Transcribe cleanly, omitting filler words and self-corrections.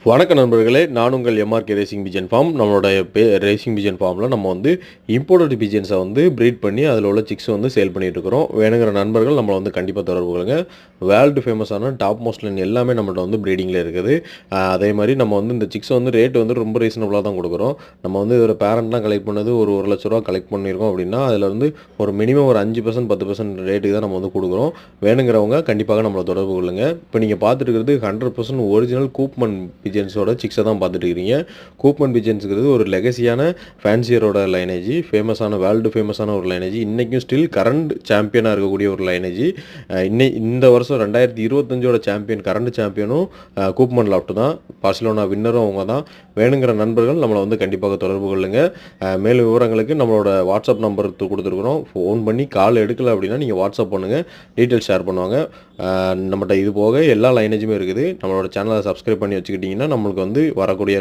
வணக்க நண்பர்களே, நான் உங்கள் எம்ஆர்கே ரேசிங் பிஜன் ஃபார்ம். நம்மளோட ரேசிங் பிஜன் ஃபார்மில் நம்ம வந்து இம்போர்ட்டட் பிஜன்ஸை வந்து ப்ரீட் பண்ணி அதில் உள்ள சிக்ஸ் வந்து சேல் பண்ணிகிட்டு இருக்கிறோம். வேணுங்கிற நண்பர்கள் நம்மளை வந்து கண்டிப்பாக தொடர்பு கொள்ளுங்க. வேர்ல்டு ஃபேமஸான டாப் மோஸ்ட் லைன் எல்லாமே நம்மள்ட்ட வந்து ப்ரீடிங்கில் இருக்குது. அதே மாதிரி நம்ம வந்து இந்த சிக்ஸ் வந்து ரேட் வந்து ரொம்ப ரீசனபுளாக தான் கொடுக்குறோம். நம்ம வந்து இதோட பேரண்ட்லாம் கலெக்ட் பண்ணது ஒரு ₹1,00,000 கலெக்ட் பண்ணியிருக்கோம் அப்படின்னா அதில் வந்து ஒரு மினிமம் ஒரு 5% 10% ரேட்டுக்கு தான் நம்ம வந்து கொடுக்குறோம். வேணுங்கிறவங்க கண்டிப்பாக நம்மளை தொடர்பு கொள்ளுங்க. இப்போ நீங்கள் பார்த்துட்டு இருக்கிறது 100% ஒரிஜினல் கூப்மன் பிஜன்ஸோட சிக்ஸை தான் பார்த்துட்டு இருக்கிறீங்க. கூப்மன் பிஜன்ஸுங்கிறது ஒரு லெகசியான ஃபேன்சியரோட லைனேஜ், ஃபேமஸான வேர்ல்டு ஃபேமஸான ஒரு லைனேஜ், இன்றைக்கும் ஸ்டில் கரண்ட் சாம்பியனாக இருக்கக்கூடிய ஒரு லைனேஜ். இந்த வருஷம் 2025 சாம்பியன், கரண்ட் சாம்பியனும் கூப்மன் லாப்ட் தான். பார்சிலோனா வின்னரும் அவங்க தான். வேணுங்கிற நண்பர்கள் நம்மளை வந்து கண்டிப்பாக தொடர்பு கொள்ளுங்கள். மேலும் விவரங்களுக்கு நம்மளோட வாட்ஸ்அப் நம்பர் கொடுத்துருக்குறோம். ஃபோன் பண்ணி கால் எடுக்கலை அப்படின்னா நீங்கள் வாட்ஸ்அப் பண்ணுங்கள், டீட்டெயில்ஸ் ஷேர் பண்ணுவாங்க. நம்மகிட்ட இது போக எல்லா லைனேஜுமே இருக்குது. நம்மளோட சேனலை சப்ஸ்கிரைப் பண்ணி வச்சுக்கிட்டிங்கன்னா நம்மளுக்கு வந்து வரக்கூடிய